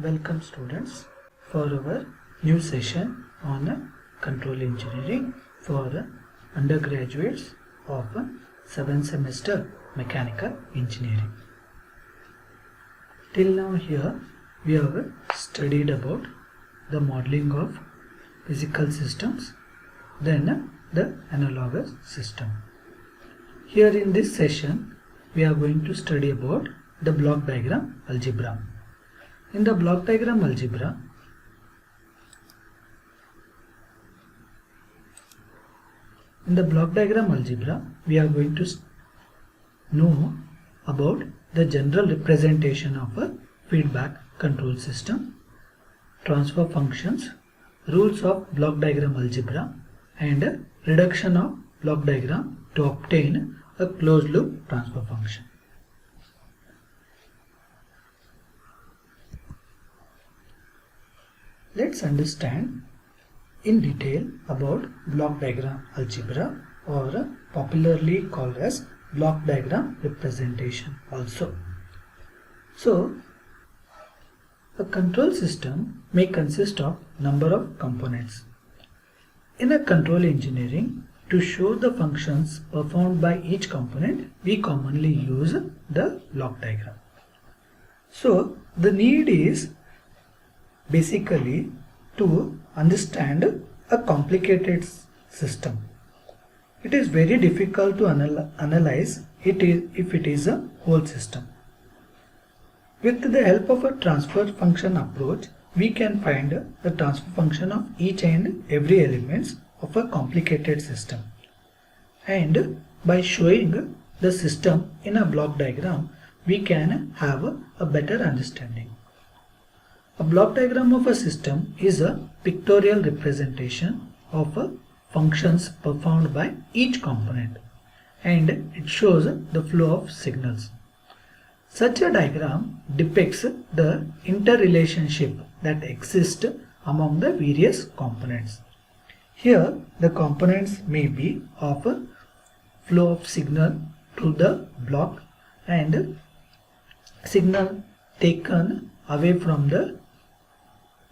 Welcome students for our new session on control engineering for undergraduates of 7th semester mechanical engineering. Till now here we have studied about the modeling of physical systems, then the analogous system. Here in this session we are going to study about the block diagram algebra. In the block diagram algebra, we are going to know about the general representation of a feedback control system, transfer functions, rules of block diagram algebra, and reduction of block diagram to obtain a closed loop transfer function. Let's understand in detail about block diagram algebra, or popularly called as block diagram representation also. So, a control system may consist of number of components. In a control engineering, to show the functions performed by each component, we commonly use the block diagram. So, the need is basically to understand a complicated system. It is very difficult to analyze it if it is a whole system. With the help of a transfer function approach, we can find the transfer function of each and every elements of a complicated system. And by showing the system in a block diagram, we can have a better understanding. A block diagram of a system is a pictorial representation of functions performed by each component, and it shows the flow of signals. Such a diagram depicts the interrelationship that exists among the various components. Here the components may be of a flow of signal to the block and signal taken away from the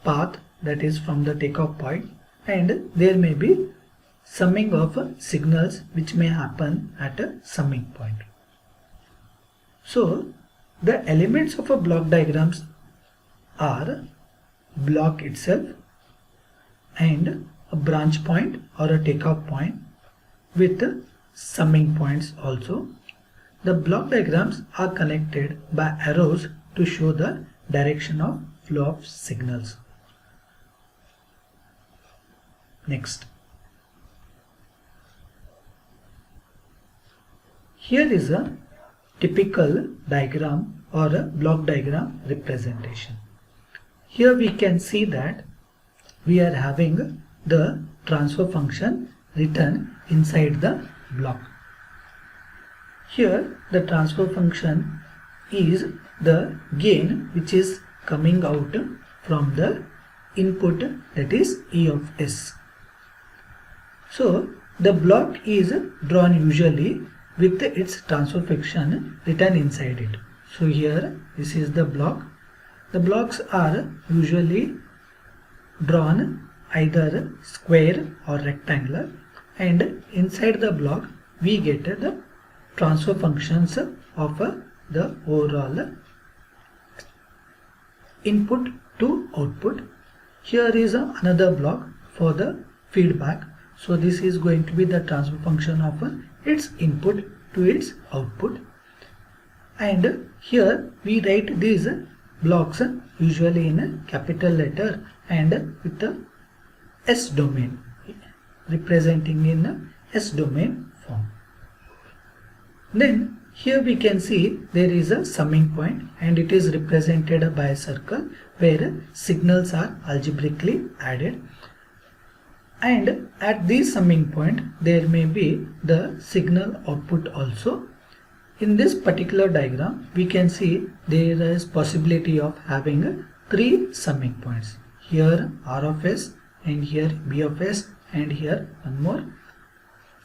path, that is from the takeoff point, and there may be summing of signals which may happen at a summing point. So the elements of a block diagrams are block itself and a branch point or a takeoff point with summing points also. The block diagrams are connected by arrows to show the direction of flow of signals. Next, here is a typical diagram or a block diagram representation. Here we can see that we are having the transfer function written inside the block. Here the transfer function is the gain which is coming out from the input, that is E of S. So the block is drawn usually with its transfer function written inside it. So here this is the block. The blocks are usually drawn either square or rectangular, and inside the block we get the transfer functions of the overall input to output. Here is another block for the feedback. So this is going to be the transfer function of its input to its output. And here we write these blocks usually in a capital letter and with the S domain, representing in a S domain form. Then here we can see there is a summing point, and it is represented by a circle where signals are algebraically added. And at this summing point there may be the signal output also. In this particular diagram we can see there is possibility of having 3 summing points. Here R of S, and here B of S, and here one more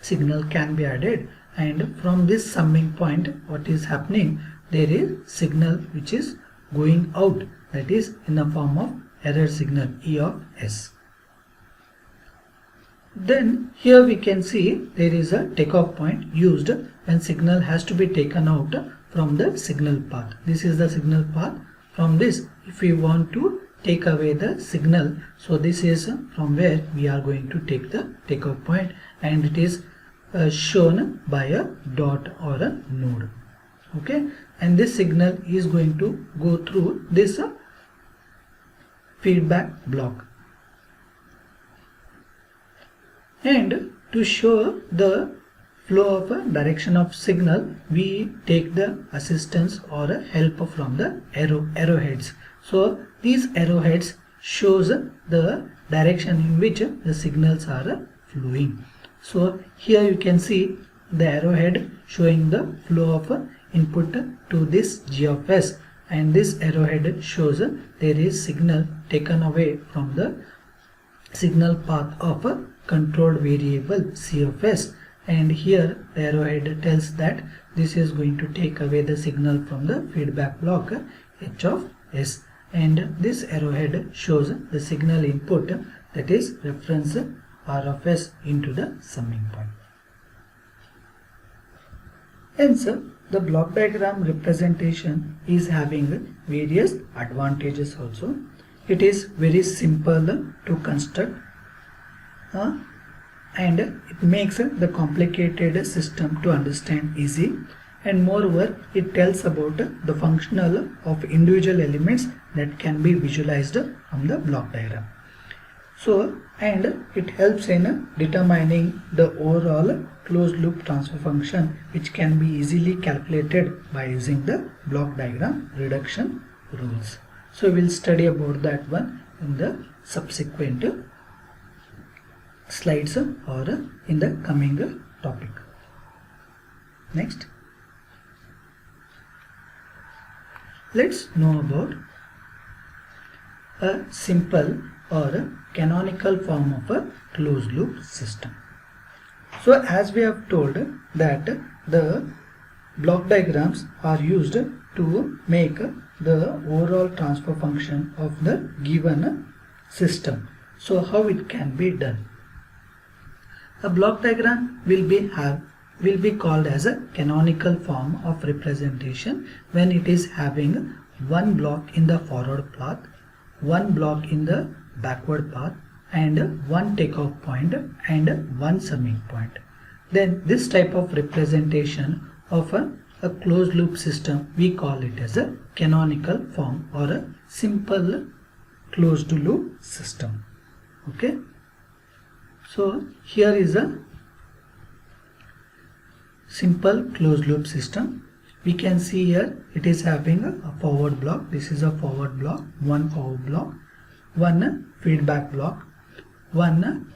signal can be added, and from this summing point what is happening, there is signal which is going out, that is in the form of error signal E of S. Then here we can see there is a takeoff point used when signal has to be taken out from the signal path. This is the signal path. From this, if we want to take away the signal, so this is from where we are going to take the takeoff point, and it is shown by a dot or a node. Okay, and this signal is going to go through this feedback block. And to show the flow of a direction of signal, we take the assistance or a help from the arrowheads. So these arrowheads shows the direction in which the signals are flowing. So here you can see the arrowhead showing the flow of input to this G of S, and this arrowhead shows there is signal taken away from the signal path of a controlled variable C of S, and here the arrowhead tells that this is going to take away the signal from the feedback block H of S, and this arrowhead shows the signal input, that is reference R of S into the summing point. Hence, the block diagram representation is having various advantages also. It is very simple to construct and it makes the complicated system to understand easy, and moreover it tells about the functional of individual elements that can be visualized from the block diagram. So, and it helps in determining the overall closed loop transfer function, which can be easily calculated by using the block diagram reduction rules. So we'll study about that one in the subsequent slides or in the coming topic. Next, let's know about a simple or a canonical form of a closed loop system. So as we have told that the block diagrams are used to make the overall transfer function of the given system. So how it can be done? A block diagram will be called as a canonical form of representation when it is having one block in the forward path, one block in the backward path, and one takeoff point and one summing point. Then this type of representation of a closed loop system, we call it as a canonical form or a simple closed loop system. Okay, so here is a simple closed loop system. We can see here it is having a forward block. This is a forward block, one forward block, one feedback block, one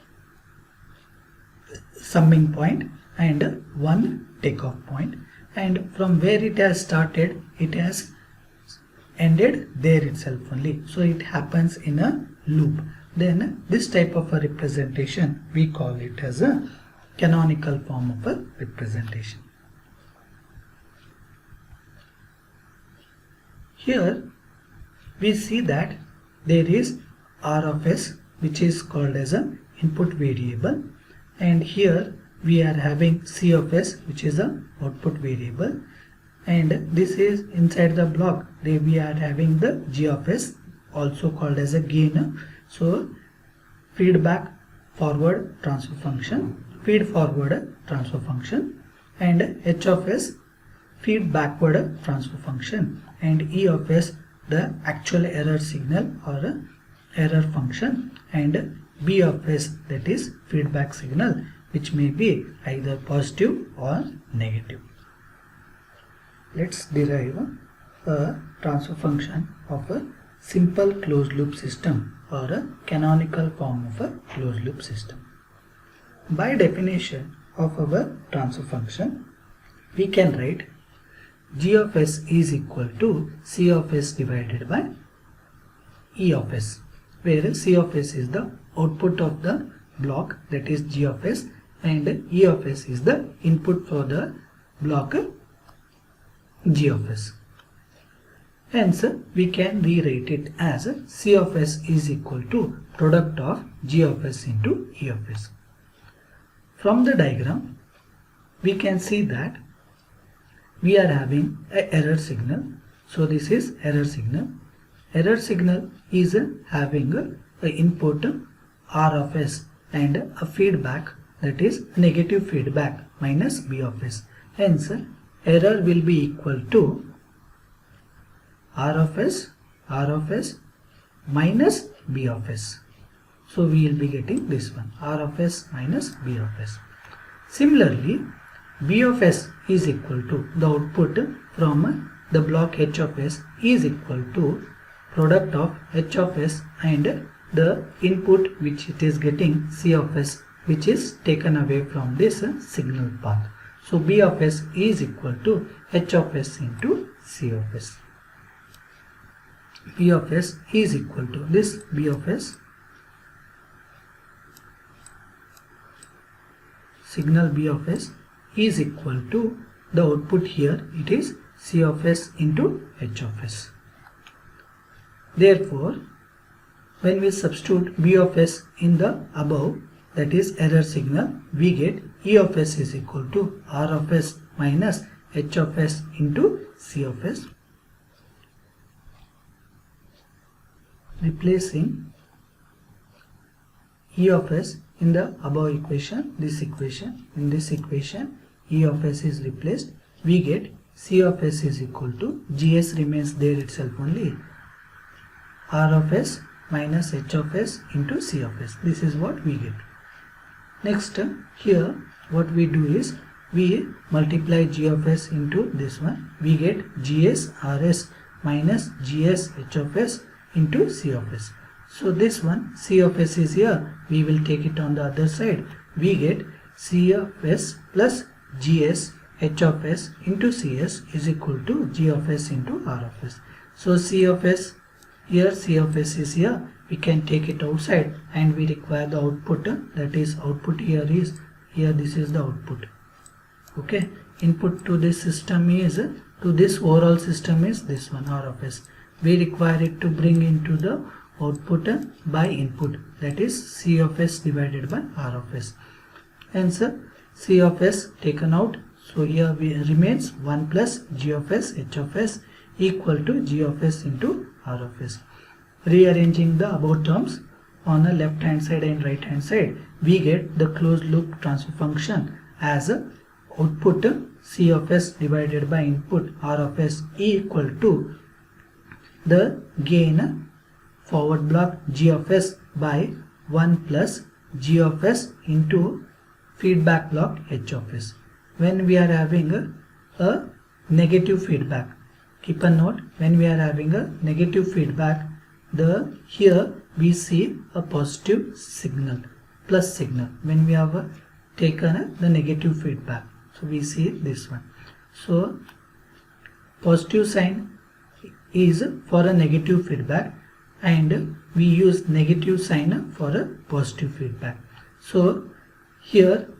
summing point, and one takeoff point. And from where it has started, it has ended there itself only. So it happens in a loop. Then this type of a representation, we call it as a canonical form of a representation. Here we see that there is R of S, which is called as an input variable, and here we are having C of S, which is a output variable, and this is inside the block. There we are having the G of S, also called as a gain. So feedback forward transfer function, feed forward transfer function, and H of S feed backward transfer function, and E of S the actual error signal or error function, and B of S that is feedback signal, which may be either positive or negative. Let's derive a transfer function of a simple closed loop system or a canonical form of a closed loop system. By definition of our transfer function, we can write G of S is equal to C of S divided by E of S, where C of S is the output of the block, that is G of S, and E of S is the input for the block G of S. Hence, we can rewrite it as C of S is equal to product of G of S into E of S. From the diagram, we can see that we are having an error signal. So this is error signal. Error signal is having an input R of S and a feedback, that is negative feedback, minus B of S. Hence, error will be equal to R of S minus B of S. So we will be getting this one, R of S minus B of S. Similarly, B of S is equal to the output from the block H of S is equal to product of H of S and the input which it is getting, C of S, which is taken away from this signal path. So B of S is equal to H of S into C of S. B of S is equal to this B of S, signal B of S is equal to the output here, it is C of S into H of S. Therefore, when we substitute B of S in the above, that is error signal, we get E of S is equal to R of S minus H of S into C of S. Replacing E of S in the above equation, in this equation E of S is replaced, we get C of S is equal to, GS remains there itself only, R of S minus H of S into C of S. This is what we get. Next, here what we do is we multiply G of S into this one, we get GS RS minus GS H of S into C of S. So this one, C of S is here, we will take it on the other side, we get C of S plus GS H of S into CS is equal to G of S into R of S. So C of S here, C of S is here, we can take it outside and we require the output, that is output here is, here this is the output. Okay, input to this system is, to this overall system is this one, R of S. We require it to bring into the output by input, that is C of S divided by R of S. Hence, C of S taken out, so here remains 1 plus G of S H of S equal to G of S into R of S. Rearranging the above terms on the left hand side and right hand side, we get the closed loop transfer function as output C of S divided by input R of S equal to the gain forward block G of S by 1 plus G of S into feedback block H of S. When we are having a negative feedback, keep a note, when we are having a negative feedback, here we see a positive signal, plus signal, when we have taken the negative feedback. So we see this one. So positive sign is for a negative feedback and we use negative sign for a positive feedback. So here,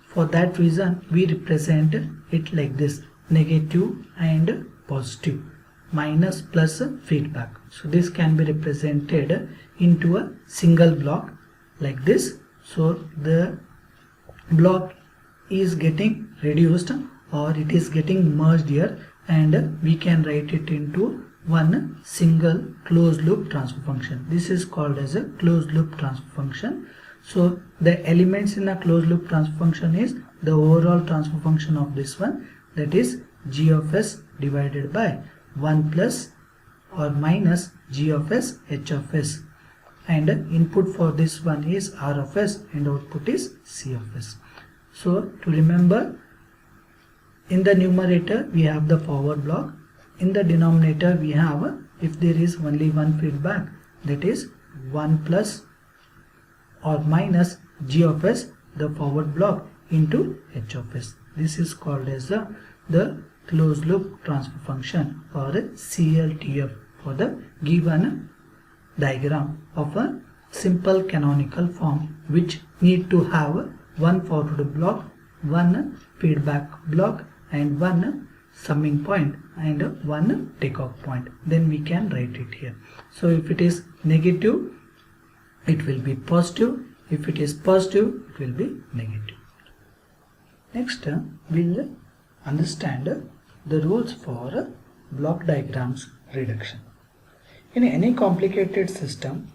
for that reason, we represent it like this, negative and positive, minus plus feedback. So this can be represented into a single block like this. So the block is getting reduced or it is getting merged here, and we can write it into one single closed loop transfer function. This is called as a closed loop transfer function. So the elements in a closed loop transfer function is the overall transfer function of this one, that is G of S divided by 1 plus or minus G of S H of S, and input for this one is R of S and output is C of S. So to remember, in the numerator we have the forward block, in the denominator we have, if there is only one feedback, that is 1 plus or minus G of S, the forward block, into H of S. This is called as the closed loop transfer function or CLTF for the given diagram of a simple canonical form which need to have one forward block, one feedback block and one summing point and one takeoff point. Then we can write it here. So if it is negative, it will be positive. If it is positive, it will be negative. Next, we'll understand the rules for block diagrams reduction. In any complicated system,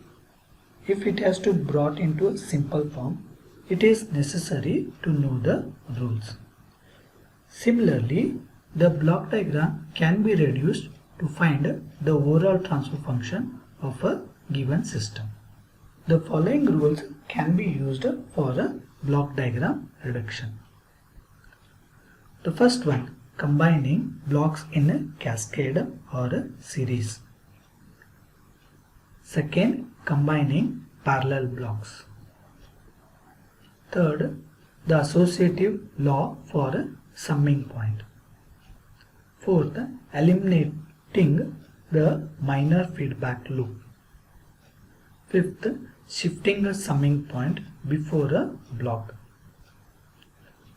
if it has to be brought into a simple form, it is necessary to know the rules. Similarly, the block diagram can be reduced to find the overall transfer function of a given system. The following rules can be used for a block diagram reduction. The first one, combining blocks in a cascade or a series. Second, combining parallel blocks. Third, the associative law for a summing point. Fourth, eliminating the minor feedback loop. Fifth, shifting a summing point before a block.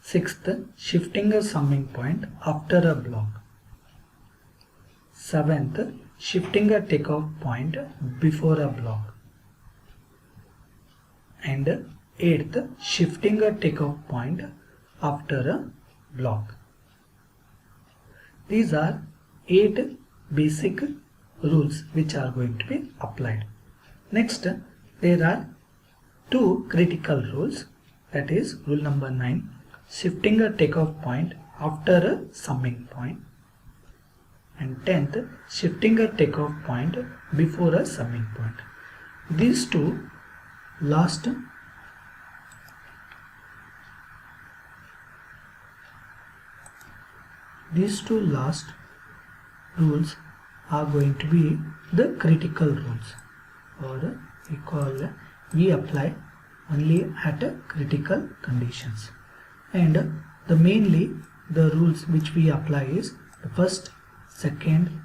Sixth, shifting a summing point after a block. Seventh, shifting a takeoff point before a block. And eighth, shifting a takeoff point after a block. These are 8 basic rules which are going to be applied. Next, there are 2 critical rules, that is rule number 9, shifting a takeoff point after a summing point, and 10th, shifting a takeoff point before a summing point. These two last rules are going to be the critical rules, or we apply only at critical conditions. And mainly the rules which we apply is the first, second,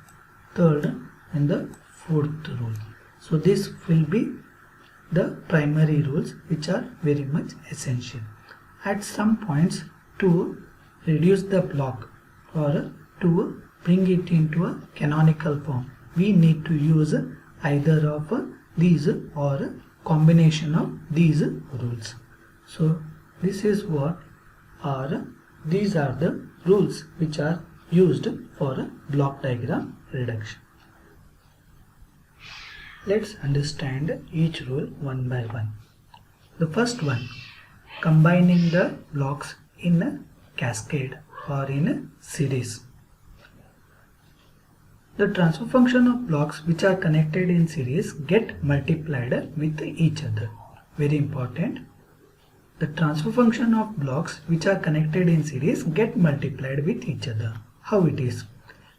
third and the fourth rule. So this will be the primary rules which are very much essential. At some points, to reduce the block or to bring it into a canonical form, we need to use either of these or a combination of these rules. So this is these are the rules which are used for a block diagram reduction. Let's understand each rule one by one. The first one, combining the blocks in a cascade or in a series. The transfer function of blocks which are connected in series get multiplied with each other. Very important. The transfer function of blocks which are connected in series get multiplied with each other. How it is?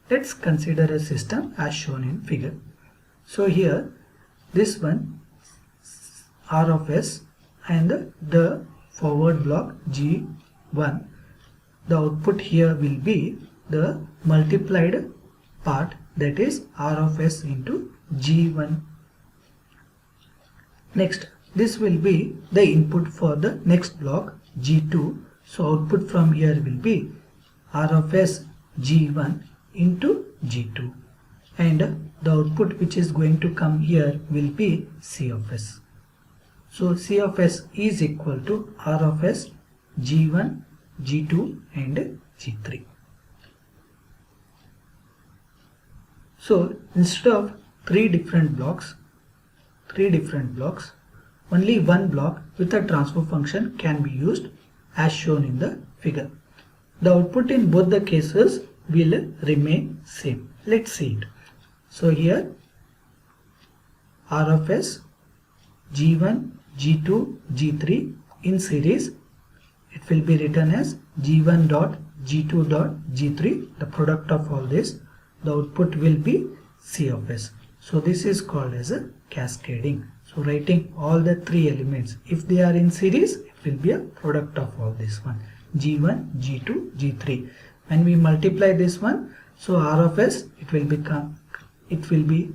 Let's consider a system as shown in figure. So here, this one R of S and the forward block G1, the output here will be the multiplied part, that is R of S into G1. Next, this will be the input for the next block G2. So output from here will be R of S G1 into G2. And the output which is going to come here will be C of S. So C of S is equal to R of S G1, G2 and G3. So instead of three different blocks, only one block with a transfer function can be used as shown in the figure. The output in both the cases will remain same. Let's see it. So here R of S G1, G2, G3 in series, it will be written as G1 dot G2 dot G3, the product of all this. The output will be C of S. So this is called as a cascading. So writing all the three elements, if they are in series, it will be a product of all this one, G1, G2, G3. When we multiply this one, so R of S, it will be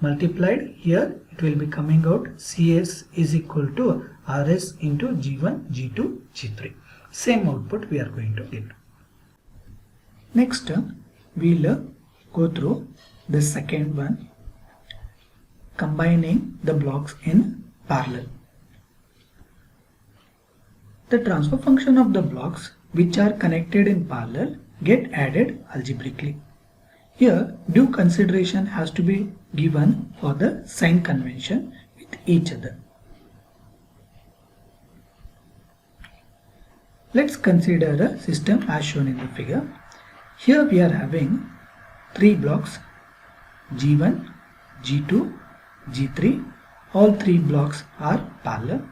multiplied here, it will be coming out CS is equal to RS into G1, G2, G3. Same output we are going to get. Next, we'll go through the second one, combining the blocks in parallel. The transfer function of the blocks which are connected in parallel get added algebraically. Here, due consideration has to be given for the sign convention with each other. Let's consider a system as shown in the figure. Here we are having three blocks, G1, G2, G3. All three blocks are parallel.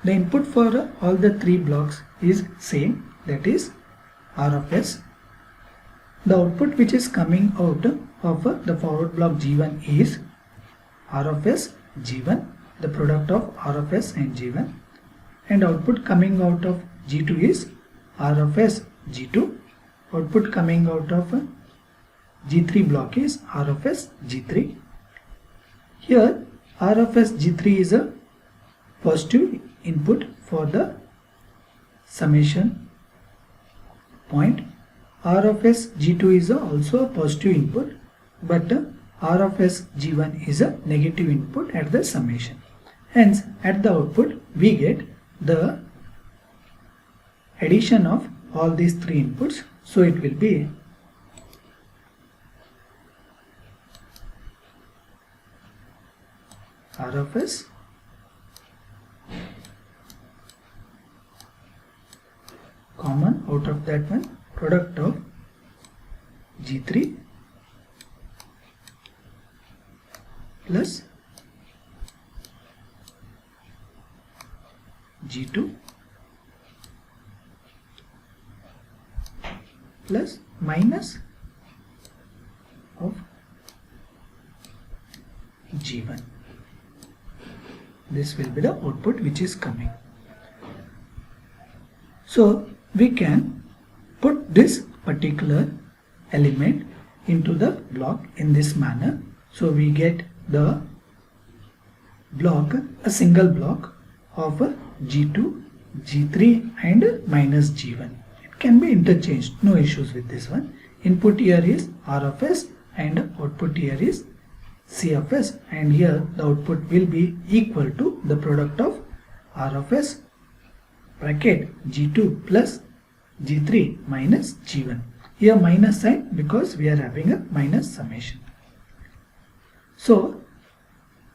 The input for all the three blocks is same, that is R of S. The output which is coming out of the forward block G1 is R of S G1, the product of R of S and G1, and output coming out of G2 is R of S G2. Output coming out of G3 block is R of S G3. Here R of S G3 is a positive input for the summation point. R of S G2 is also a positive input, but R of S G1 is a negative input at the summation. Hence, at the output we get the addition of all these three inputs. So it will be R of S common out of that one, product of G3 plus G2 plus minus of G1. This will be the output which is coming. So we can put this particular element into the block in this manner. So we get the block, a single block of G2, G3 and minus G1. It can be interchanged, no issues with this one. Input here is R of S and output here is C of S, and here the output will be equal to the product of R of S bracket G2 plus G3 minus G1. Here minus sign because we are having a minus summation. So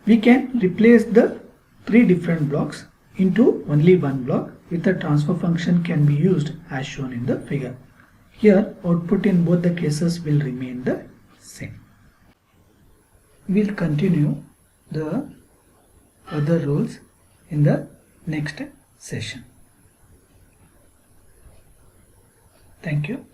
we can replace the three different blocks into only one block with a transfer function can be used as shown in the figure. Here output in both the cases will remain the same. We'll continue the other rules in the next session. Thank you.